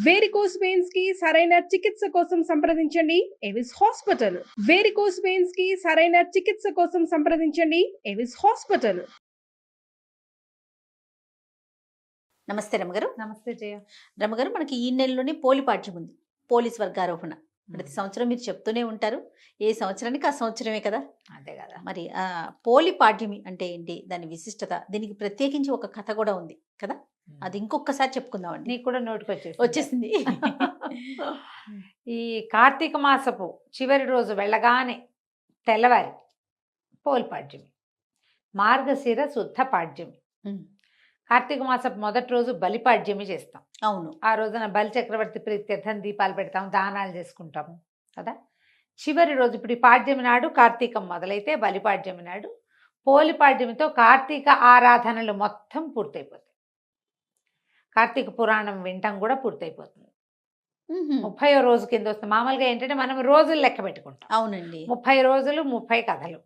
Varicose veins కి సరైన చికిత్స కోసం సంప్రదించండి ఎవిస్ హాస్పిటల్. వేరికోస్ వెయిన్స్ కి సరైన చికిత్స కోసం సంప్రదించండి ఎవిస్ హాస్పిటల్. నమస్తే రమగారు. నమస్తే జయ. రమగారు, మనకి ఈ నెలలోనే పోలిపాఠ్యం ఉంది, పోలీస్ వర్గారోహణ. ప్రతి సంవత్సరం మీరు చెప్తూనే ఉంటారు, ఏ సంవత్సరానికి ఆ సంవత్సరమే కదా. అంతే కదా. మరి పోలిపాఠ్యమి అంటే ఏంటి, దాని విశిష్టత, దీనికి ప్రత్యేకించి ఒక కథ కూడా ఉంది కదా, అది ఇంకొకసారి చెప్పుకుందామండి. నీకు కూడా నోటికి వచ్చేసింది. ఈ కార్తీక మాసపు చివరి రోజు వెళ్ళగానే తెల్లవారి పోలిపాడ్యమి, మార్గశిర శుద్ధ పాడ్యమి. కార్తీక మాసపు మొదటి రోజు బలిపాడ్యమి చేస్తాం. అవును, ఆ రోజున బలి చక్రవర్తి ప్రీత్యర్థం దీపాలు పెడతాం, దానాలు చేసుకుంటాము కదా. చివరి రోజు ఇప్పుడు ఈ పాడ్యమి నాడు కార్తీకం మొదలైతే బలిపాడ్యమి నాడు పోలిపాడ్యమితో కార్తీక ఆరాధనలు మొత్తం పూర్తయిపోతాయి. కార్తీక పురాణం వింటాం కూడా పూర్తయిపోతుంది. 30వ రోజు కింద వస్తుంది. మామూలుగా ఏంటంటే మనం రోజులు లెక్క పెట్టుకుంటాం. అవునండి, 30 రోజులు 30 కథలు.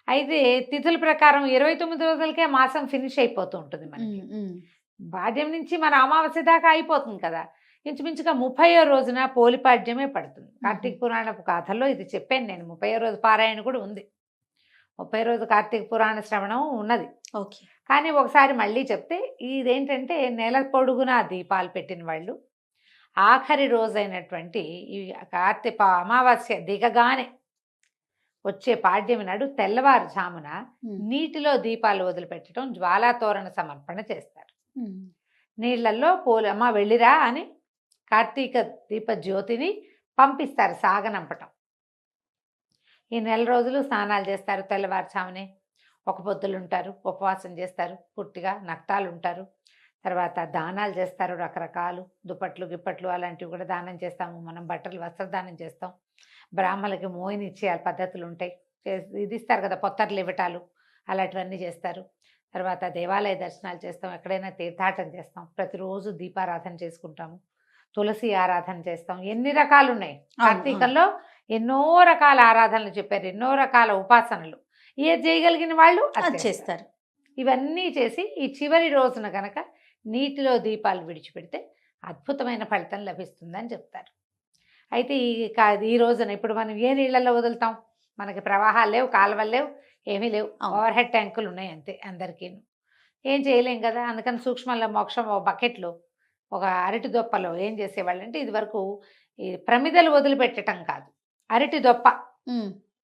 అయితే తిథుల ప్రకారం 29 రోజులకే మాసం ఫినిష్ అయిపోతూ ఉంటుంది మనకి. పాడ్యం నుంచి మన అమావాస్య దాకా అయిపోతుంది కదా. ఇంచుమించుగా 30వ రోజున పోలిపాడ్యమే పడుతుంది. కార్తీక పురాణపు కథల్లో ఇది చెప్పాను నేను. 30వ రోజు పారాయణ కూడా ఉంది. 30వ రోజు కార్తీక పురాణ శ్రవణం ఉన్నది. ఓకే. కానీ ఒకసారి మళ్ళీ చెప్తే, ఇదేంటంటే నెల పొడుగున దీపాలు పెట్టిన వాళ్ళు ఆఖరి రోజైనటువంటి ఈ కార్తీక అమావాస్య దిగగానే వచ్చే పాడ్యమి నాడు తెల్లవారుజామున నీటిలో దీపాలు వదిలిపెట్టడం, జ్వాలాతోరణ సమర్పణ చేస్తారు. నీళ్లలో అమ్మ వెళ్ళిరా అని కార్తీక దీప జ్యోతిని పంపిస్తారు, సాగనంపటం. ఈ నెల రోజులు స్నానాలు చేస్తారు. తెల్లవారుజామునే ఒక పొద్దులు ఉంటారు, ఉపవాసం చేస్తారు, పుట్టిగా నక్తాలు ఉంటారు. తర్వాత దానాలు చేస్తారు, రకరకాలు దుప్పట్లు గిప్పట్లు అలాంటివి కూడా దానం చేస్తాము. మనం బట్టలు వస్త్రదానం చేస్తాం. బ్రాహ్మణులకి మోయిని ఇచ్చే పద్ధతులు ఉంటాయి, ఇది ఇస్తారు కదా, పొత్తర్లు ఇవ్వటాలు అలాంటివన్నీ చేస్తారు. తర్వాత దేవాలయ దర్శనాలు చేస్తాం, ఎక్కడైనా తీర్థాటన చేస్తాం, ప్రతిరోజు దీపారాధన చేసుకుంటాము, తులసి ఆరాధన చేస్తాం. ఎన్ని రకాలు ఉన్నాయి కార్తీకంలో, ఎన్నో రకాల ఆరాధనలు చెప్పారు, ఎన్నో రకాల ఉపాసనలు. ఏది చేయగలిగిన వాళ్ళు అది చేస్తారు. ఇవన్నీ చేసి ఈ చివరి రోజున గనక నీటిలో దీపాలు విడిచిపెడితే అద్భుతమైన ఫలితం లభిస్తుందని చెప్తారు. అయితే ఈ రోజున ఇప్పుడు మనం ఏ నీళ్ళల్లో వదులుతాం? మనకి ప్రవాహాలు లేవు, కాలువలు లేవు, ఏమీ లేవు, ఓవర్ హెడ్ ట్యాంకులు ఉన్నాయి అంతే. అందరికీ ఏం చేయలేం కదా. అందుకని సూక్ష్మంలో మోక్షం ఒక బకెట్లో ఒక అరటి దొప్పలో ఏం చేసేవాళ్ళు అంటే, ఇది వరకు ఈ ప్రమిదలు వదిలిపెట్టడం కాదు, అరటి దొప్ప.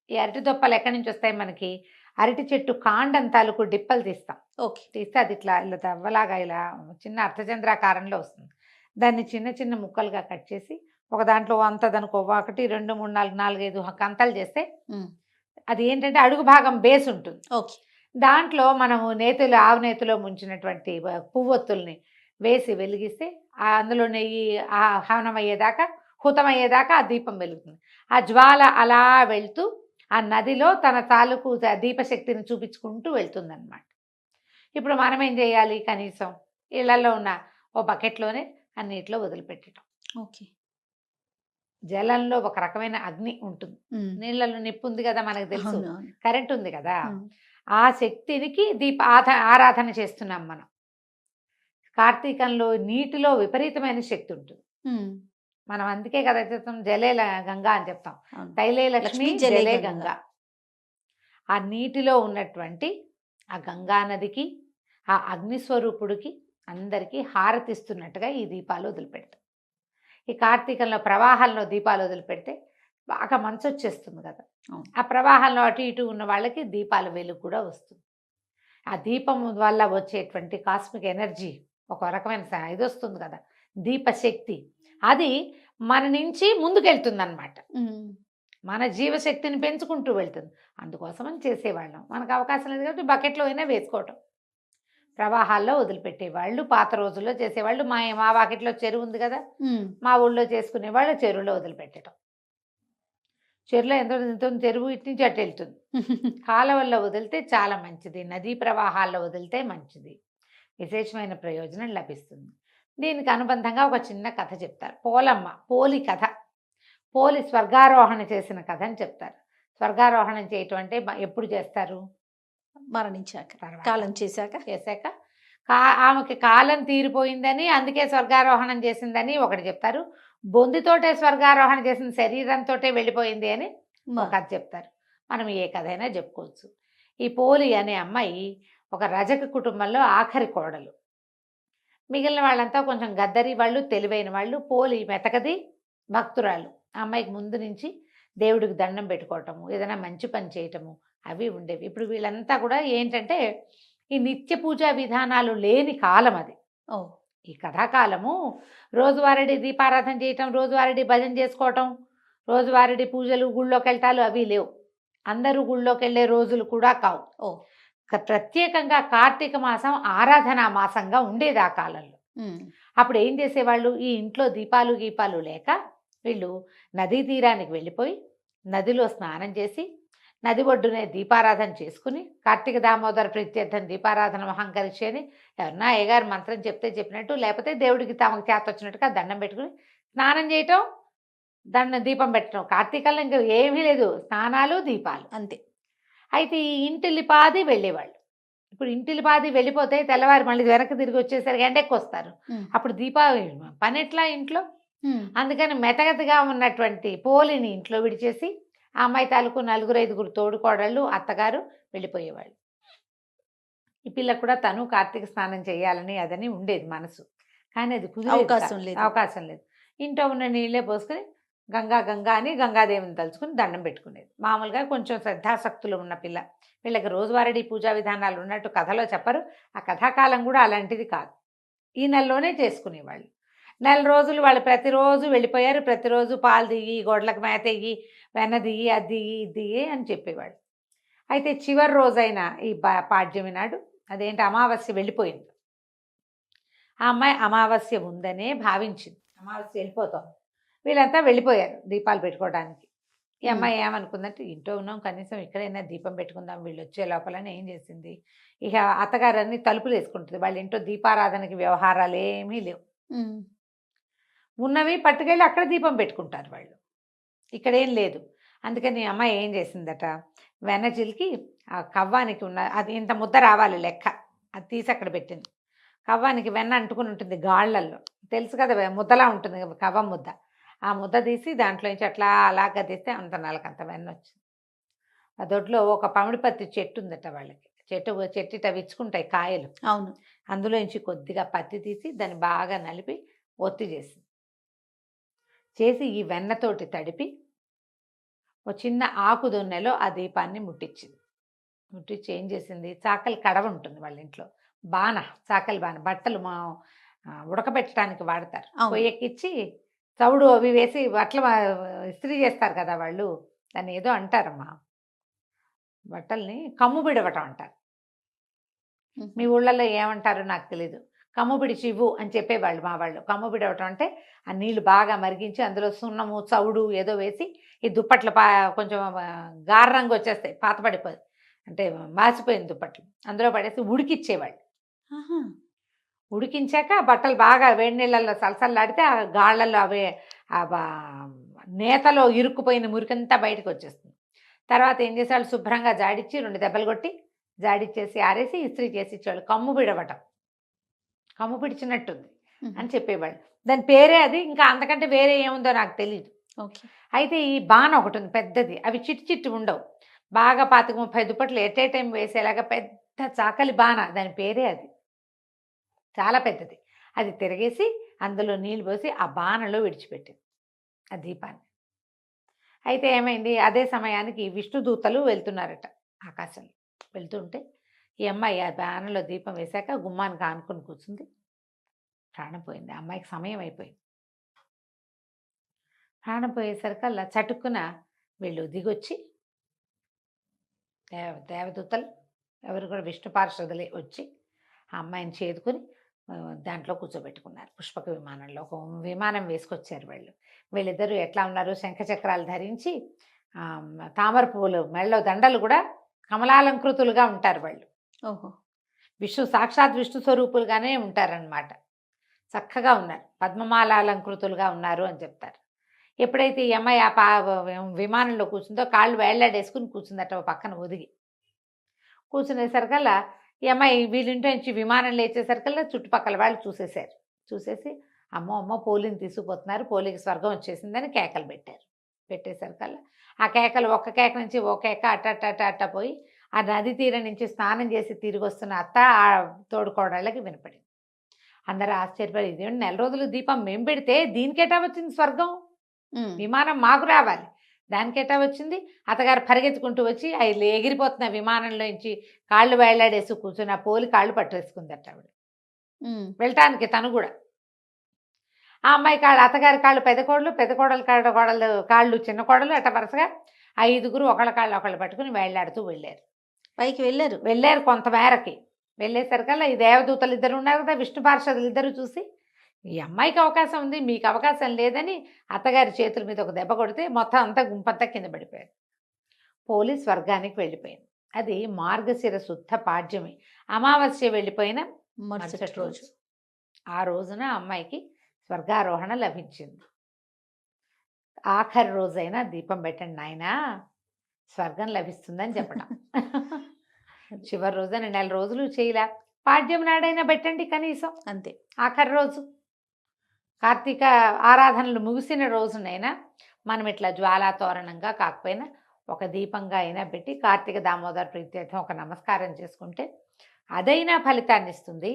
ఈ అరటి దొప్పలు ఎక్కడి నుంచి వస్తాయి? మనకి అరటి చెట్టు కాండం తాలూకు డిప్పలు తీస్తాం. ఓకే, తీస్తే అది ఇట్లా ఇలా దవ్వలాగా ఇలా చిన్న అర్ధచంద్రాకారంలో వస్తుంది. దాన్ని చిన్న చిన్న ముక్కలుగా కట్ చేసి ఒక దాంట్లో అంత దానికి 1 2 3 4 4 5 కంతలు చేస్తే అది ఏంటంటే అడుగు భాగం బేస్ ఉంటుంది. ఓకే, దాంట్లో మనము నేతులు, ఆవు నేతిలో ముంచినటువంటి పువ్వొత్తుల్ని వేసి వెలిగిస్తే అందులో నెయ్యి హవనం అయ్యేదాకా, హుతం అయ్యేదాకా ఆ దీపం వెలుగుతుంది. ఆ జ్వాల అలా వెళ్తూ ఆ నదిలో తన తాలూకు దీపశక్తిని చూపించుకుంటూ వెళ్తుందన్నమాట. ఇప్పుడు మనం ఏం చేయాలి? కనీసం ఇళ్లలో ఉన్న ఓ బకెట్లోనే అన్నిట్లో వదిలిపెట్టడం. ఓకే. జలంలో ఒక రకమైన అగ్ని ఉంటుంది, నీళ్ళలో నిప్పు ఉంది కదా, మనకు తెలుసు, కరెంట్ ఉంది కదా, ఆ శక్తినికి ఆరాధన చేస్తున్నాం మనం. కార్తీకంలో నీటిలో విపరీతమైన శక్తి ఉంటుంది. మనం అందుకే కదా చెప్తాం జలే గంగా అని చెప్తాం, తైలే లక్ష్మి జలే గంగా. ఆ నీటిలో ఉన్నటువంటి ఆ గంగా నదికి, ఆ అగ్నిస్వరూపుడికి అందరికీ హారతిస్తున్నట్టుగా ఈ దీపాలు వదిలిపెడతాం. ఈ కార్తీకంలో ప్రవాహంలో దీపాలు వదిలిపెడితే బాగా మంచు వచ్చేస్తుంది కదా, ఆ ప్రవాహంలో అటు ఇటు ఉన్న వాళ్ళకి దీపాల వెలుగు కూడా వస్తుంది. ఆ దీపం వల్ల వచ్చేటువంటి కాస్మిక్ ఎనర్జీ, ఒక రకమైన ఇది వస్తుంది కదా, దీపశక్తి, అది మన నుంచి ముందుకెళ్తుంది అన్నమాట. మన జీవశక్తిని పెంచుకుంటూ వెళ్తుంది. అందుకోసమని చేసేవాళ్ళం. మనకు అవకాశం లేదు కాబట్టి బకెట్లో అయినా వేసుకోవటం. ప్రవాహాల్లో వదిలిపెట్టేవాళ్ళు పాత రోజుల్లో చేసేవాళ్ళు. మా వాకిట్లో చెరువు ఉంది కదా, మా ఊళ్ళో చేసుకునేవాళ్ళు చెరువులో వదిలిపెట్టడం. చెరువులో ఎంత చెరువు ఇటు నుంచి అటు వెళ్తుంది. కాలువల్లో వదిలితే చాలా మంచిది, నదీ ప్రవాహాల్లో వదిలితే మంచిది, విశేషమైన ప్రయోజనం లభిస్తుంది. దీనికి అనుబంధంగా ఒక చిన్న కథ చెప్తారు. పోలమ్మ పోలి కథ, పోలి స్వర్గారోహణ చేసిన కథ అని చెప్తారు. స్వర్గారోహణం చేయటం అంటే ఎప్పుడు చేస్తారు? మరణించాక, కాలం చేశాక ఆమెకి కాలం తీరిపోయిందని అందుకే స్వర్గారోహణం చేసిందని ఒకటి చెప్తారు. బొందితోటే స్వర్గారోహణ చేసిన శరీరంతో వెళ్ళిపోయింది అని ఒక కథ చెప్తారు. మనం ఏ కథ అయినా చెప్పుకోవచ్చు. ఈ పోలి అనే అమ్మాయి ఒక రజక కుటుంబంలో ఆఖరి కోడలు. మిగిలిన వాళ్ళంతా కొంచెం గద్దరి వాళ్ళు, తెలివైన వాళ్ళు. పోలి మెతకది, భక్తురాలు. ఆ అమ్మాయికి ముందు నుంచి దేవుడికి దండం పెట్టుకోవటము, ఏదైనా మంచి పని చేయటము అవి ఉండేవి. ఇప్పుడు వీళ్ళంతా కూడా ఏంటంటే ఈ నిత్య పూజా విధానాలు లేని కాలం అది. ఓ ఈ కథాకాలము రోజువారీ దీపారాధన చేయటం, రోజువారీ భజన చేసుకోవటం, రోజువారీ పూజలు, గుళ్ళోకి వెళ్ళటాలు అవి లేవు. అందరూ గుళ్ళోకి వెళ్ళే రోజులు కూడా కావు. ఓ ప్రత్యేకంగా కార్తీక మాసం ఆరాధనా మాసంగా ఉండేది ఆ కాలంలో. అప్పుడు ఏం చేసేవాళ్ళు, ఈ ఇంట్లో దీపాలు గీపాలు లేక వీళ్ళు నదీ తీరానికి వెళ్ళిపోయి నదిలో స్నానం చేసి నది ఒడ్డునే దీపారాధన చేసుకుని కార్తీక దామోదర ప్రీత్యర్థం దీపారాధన మహంకరిచి అని ఎవరన్నా అయ్యగారు మంత్రం చెప్తే చెప్పినట్టు, లేకపోతే దేవుడికి తమకు చేత వచ్చినట్టుగా దండం పెట్టుకుని స్నానం చేయటం, దీపం పెట్టడం. కార్తీకంలో ఇంకా ఏమీ లేదు, స్నానాలు దీపాలు అంతే. అయితే ఈ ఇంటిల్లిపాది వెళ్ళేవాళ్ళు. ఇప్పుడు ఇంటిల్లిపాది వెళ్ళిపోతే తెల్లవారు మళ్ళీ వెనక్కి తిరిగి వచ్చేసరికి ఎండెక్కి వస్తారు. అప్పుడు దీపావళి పని ఎట్లా ఇంట్లో? అందుకని మెతగతిగా ఉన్నటువంటి పోలిని ఇంట్లో విడిచేసి ఆ అమ్మాయి తాలూకు 4-5 తోడుకోడళ్ళు, అత్తగారు వెళ్ళిపోయేవాళ్ళు. ఈ పిల్ల కూడా తను కార్తీక స్నానం చేయాలని అదని ఉండేది మనసు. కానీ అది అవకాశం లేదు. ఇంట్లో ఉన్న నీళ్ళే పోసుకొని గంగా గంగా అని గంగాదేవిని తలుచుకుని దండం పెట్టుకునేది. మామూలుగా కొంచెం శ్రద్ధాశక్తులు ఉన్న పిల్ల. వీళ్ళకి రోజువారీ పూజా విధానాలు ఉన్నట్టు కథలో చెప్పరు. ఆ కథాకాలం కూడా అలాంటిది కాదు. ఈ నెలలోనే చేసుకునేవాళ్ళు. 4 రోజులు వాళ్ళు ప్రతిరోజు వెళ్ళిపోయారు. ప్రతిరోజు పాలు దిగి, గొడ్లకు మేత ఇయ్యి, వెన్న దిగి, అది దిగి, ఇది దిగి అని చెప్పేవాళ్ళు. అయితే చివరి రోజైన ఈ పాడ్యమి నాడు, అదేంటి అమావాస్య వెళ్ళిపోయింది. ఆ అమ్మాయి అమావాస్య ఉందనే భావించింది. అమావాస్య వెళ్ళిపోతాం, వీళ్ళంతా వెళ్ళిపోయారు దీపాలు పెట్టుకోవడానికి. ఈ అమ్మాయి ఏమనుకుందంటే, ఇంట్లో ఉన్నాం, కనీసం ఇక్కడైనా దీపం పెట్టుకుందాం వీళ్ళు వచ్చే లోపలని ఏం చేసింది, ఇక అత్తగారన్నీ తలుపులు వేసుకుంటుంది. వాళ్ళ ఇంట్లో దీపారాధనకి వ్యవహారాలు ఏమీ లేవు. ఉన్నవి పట్టుకెళ్ళి అక్కడ దీపం పెట్టుకుంటారు వాళ్ళు, ఇక్కడేం లేదు. అందుకని అమ్మాయి ఏం చేసిందట, వెన్న చిలికి ఆ కవ్వానికి ఉన్న అది ఇంత ముద్ద రావాలి లెక్క, అది తీసి అక్కడ పెట్టింది. కవ్వానికి వెన్న అంటుకుని ఉంటుంది గాళ్ళల్లో, తెలుసు కదా ముద్దలా ఉంటుంది కవ్వం ముద్ద. ఆ ముద్ద తీసి దాంట్లో నుంచి అట్లా అలా గదిస్తే అంత నలకంత వెన్న వచ్చింది. ఆ దొడ్లో ఒక పమిడిపత్తి చెట్టు ఉందట వాళ్ళకి. చెట్టు విచ్చుకుంటాయి కాయలు. అవును. అందులో నుంచి కొద్దిగా పత్తి తీసి దాన్ని బాగా నలిపి ఒత్తి చేసి ఈ వెన్నతోటి తడిపి ఒక చిన్న ఆకు దొన్నెలో ఆ దీపాన్ని ముట్టించి ఏం చేసింది, చాకలి కడవ ఉంటుంది వాళ్ళ ఇంట్లో, బాణ, చాకలి బాణ, బట్టలు ఉడకబెట్టడానికి వాడతారు. పొయ్యెక్కిచ్చి చవుడు అవి వేసి బట్టలు ఇస్త్రీ చేస్తారు కదా వాళ్ళు, దాన్ని ఏదో అంటారమ్మా, బట్టల్ని కమ్ము బిడవటం అంటారు. మీ ఊళ్ళల్లో ఏమంటారో నాకు తెలీదు. కమ్ము బిడిచి ఇవ్వు అని చెప్పేవాళ్ళు మా వాళ్ళు. కమ్ము బిడవటం అంటే ఆ నీళ్లు బాగా మరిగించి అందులో సున్నము, చవుడు ఏదో వేసి ఈ దుప్పట్లు కొంచెం గార రంగు వచ్చేస్తాయి, పాతపడిపోయి అంటే మాసిపోయిన దుప్పట్లు అందులో పడేసి ఉడికిచ్చేవాళ్ళు. ఉడికించాక బట్టలు బాగా వేడి నీళ్ళల్లో సలసల్లాడితే ఆ గాళ్ళల్లో అవే నేతలో ఇరుక్కుపోయిన మురికంతా బయటకు వచ్చేస్తుంది. తర్వాత ఏం చేసేవాళ్ళు, శుభ్రంగా జాడిచ్చి 2 దెబ్బలు కొట్టి జాడిచ్చేసి ఆరేసి ఇస్త్రీ చేసి ఇచ్చేవాళ్ళు. కమ్ము బిడవటం, కమ్ము పిడిచినట్టుంది అని చెప్పేవాళ్ళు. దాని పేరే అది, ఇంకా అంతకంటే వేరే ఏముందో నాకు తెలియదు. అయితే ఈ బాణ ఒకటి ఉంది పెద్దది, అవి చిట్టి ఉండవు, బాగా 25-30 దుప్పట్లు ఎట్ ఏ టైం వేసేలాగా పెద్ద చాకలి బాణ, దాని పేరే అది, చాలా పెద్దది. అది తిరగేసి అందులో నీళ్ళు పోసి ఆ బాణలో విడిచిపెట్టింది ఆ దీపాన్ని. అయితే ఏమైంది, అదే సమయానికి విష్ణుదూతలు వెళ్తున్నారట ఆకాశంలో. వెళ్తుంటే ఈ అమ్మాయి ఆ బాణలో దీపం వేశాక గుమ్మానికి ఆనుకొని కూర్చుంది. ప్రాణం పోయింది, ఆ అమ్మాయికి సమయం అయిపోయింది. ప్రాణం పోయేసరికల్లా చటుక్కున వీళ్ళు దిగొచ్చి దేవదూతలు ఎవరు కూడా విష్ణు పార్షదులే వచ్చి ఆ అమ్మాయిని చేదుకుని దాంట్లో కూర్చోబెట్టుకున్నారు. పుష్పక విమానంలో ఒక విమానం వేసుకొచ్చారు వాళ్ళు. వీళ్ళిద్దరూ ఎట్లా ఉన్నారు, శంఖచక్రాలు ధరించి తామర పువ్వులు మెళ్ళలో దండలు కూడా కమలాలంకృతులుగా ఉంటారు వాళ్ళు. ఓహో, సాక్షాత్ విష్ణు స్వరూపులుగానే ఉంటారనమాట. చక్కగా ఉన్నారు, పద్మమాలాలంకృతులుగా ఉన్నారు అని చెప్తారు. ఎప్పుడైతే ఈ అమ్మాయి ఆ విమానంలో కూర్చుందో కాళ్ళు వేళ్లాడేసుకుని కూర్చుందట, పక్కన ఒదిగి. కూర్చునేసరికల్లా ఈ అమ్మాయి వీళ్ళింటి నుంచి విమానం లేచేసరికల్లా చుట్టుపక్కల వాళ్ళు చూసేశారు. చూసేసి అమ్మో అమ్మో పోలిని తీసుకుపోతున్నారు, పోలికి స్వర్గం వచ్చేసిందని కేకలు పెట్టారు. పెట్టేసరికల్లా ఆ కేకలు ఒక్క కేక నుంచి ఓ కేక అట్ట పోయి ఆ నది తీరం నుంచి స్నానం చేసి తిరిగి వస్తున్న అత్త ఆ తోడుకోడళ్ళకి వినపడింది. అందరూ ఆశ్చర్యపడి, ఇదేంటి 4 రోజులు దీపం మేము పెడితే దీనికేటా వచ్చింది స్వర్గం, విమానం మాకు రావాలి, దానికేటా వచ్చింది. అత్తగారు పరిగెత్తుకుంటూ వచ్చి అవి ఎగిరిపోతున్న విమానంలో నుంచి కాళ్ళు వేళ్లాడేసి కూర్చుని ఆ పోలి కాళ్ళు పట్టేసుకుందట ఆవిడ వెళ్ళటానికి. తను కూడా ఆ అమ్మాయి కాళ్ళు, అత్తగారి కాళ్ళు పెద్ద కోడలు కాళ్ళు చిన్న కోడలు, అట్ట వరుసగా 5గురు ఒకళ్ళ కాళ్ళు ఒకళ్ళు పట్టుకుని వేళ్లాడుతూ వెళ్ళారు. పైకి వెళ్ళారు కొంతమేరకి. వెళ్ళేసరికల్లా ఈ దేవదూతలు ఇద్దరు ఉన్నారు కదా, విష్ణు పార్షదులు ఇద్దరు చూసి ఈ అమ్మాయికి అవకాశం ఉంది, మీకు అవకాశం లేదని అత్తగారి చేతుల మీద ఒక దెబ్బ కొడితే మొత్తం అంతా గుంపంతా కింద పడిపోయారు. పోలీస్ స్వర్గానికి వెళ్ళిపోయింది. అది మార్గశిర శుద్ధ పాడ్యమి, అమావాస్య వెళ్ళిపోయిన మరుసటి రోజు. ఆ రోజున అమ్మాయికి స్వర్గారోహణ లభించింది. ఆఖరి రోజైనా దీపం పెట్టండి నాయనా, స్వర్గం లభిస్తుందని చెప్పడం. చివరి రోజున 4 రోజులు చేయలే, పాడ్యం నాడైనా పెట్టండి కనీసం, అంతే. ఆఖరి రోజు కార్తీక ఆరాధనలు ముగిసిన రోజునైనా మనం ఇట్లా జ్వాలాతోరణంగా కాకపోయినా ఒక దీపంగా అయినా పెట్టి కార్తీక దామోదర ప్రీత్యర్థం ఒక నమస్కారం చేసుకుంటే అదైనా ఫలితాన్ని ఇస్తుంది.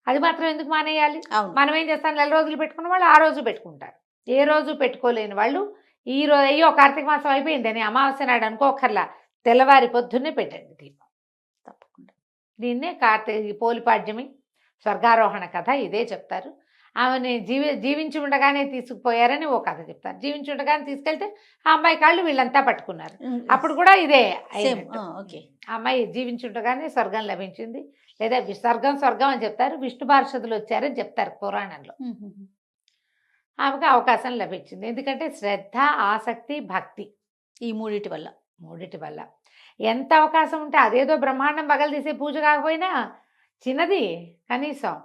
అది మాత్రం ఎందుకు మానేయాలి? మనం ఏం చేస్తాం, 4 రోజులు పెట్టుకున్న వాళ్ళు ఆ రోజు పెట్టుకుంటారు. ఏ రోజు పెట్టుకోలేని వాళ్ళు ఈ రోజు అయ్యో కార్తీక మాసం అయిపోయిందని అమావాస్య నాడు అనుకోకర్లా తెల్లవారి పొద్దున్నే పెట్టండి దీపం తప్పకుండా. దీన్నే పోలిపాడ్యమి స్వర్గారోహణ కథ ఇదే చెప్తారు. ఆమెని జీవించి ఉండగానే తీసుకుపోయారని ఓ కథ చెప్తారు. జీవించి ఉండగానే తీసుకెళ్తే ఆ అమ్మాయి కాళ్ళు వీళ్ళంతా పట్టుకున్నారు. అప్పుడు కూడా ఇదే ఆ అమ్మాయి జీవించి ఉండగానే స్వర్గం లభించింది, లేదా స్వర్గం అని చెప్తారు. విష్ణు పార్షదులు వచ్చారని చెప్తారు పురాణంలో. ఆమెకు అవకాశం లభించింది. ఎందుకంటే శ్రద్ధ, ఆసక్తి, భక్తి ఈ మూడిటి వల్ల ఎంత అవకాశం ఉంటే అదేదో బ్రహ్మాండం పగలు తీసే పూజ కాకపోయినా చిన్నది కనీసం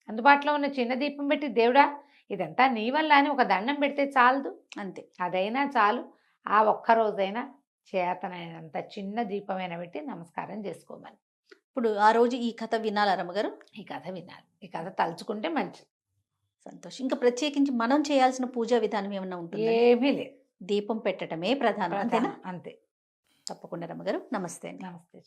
అందుబాటులో ఉన్న చిన్న దీపం పెట్టి దేవుడా ఇదంతా నీ వల్ల అని ఒక దండం పెడితే చాలదు, అంతే. అదైనా చాలు. ఆ ఒక్కరోజైనా చేతనైనంత చిన్న దీపమైనా పెట్టి నమస్కారం చేసుకోమని. ఇప్పుడు ఆ రోజు ఈ కథ వినాలా రమ్మగారు? ఈ కథ వినాలి, ఈ కథ తలుచుకుంటే మంచిది. సంతోషం. ఇంకా ప్రత్యేకించి మనం చేయాల్సిన పూజా విధానం ఏమన్నా ఉంటుంది? ఏమీ లేదు, దీపం పెట్టడమే ప్రధానం, అంతేనా? అంతే. తప్పకుండా రమ్మగారు. నమస్తే. నమస్తే.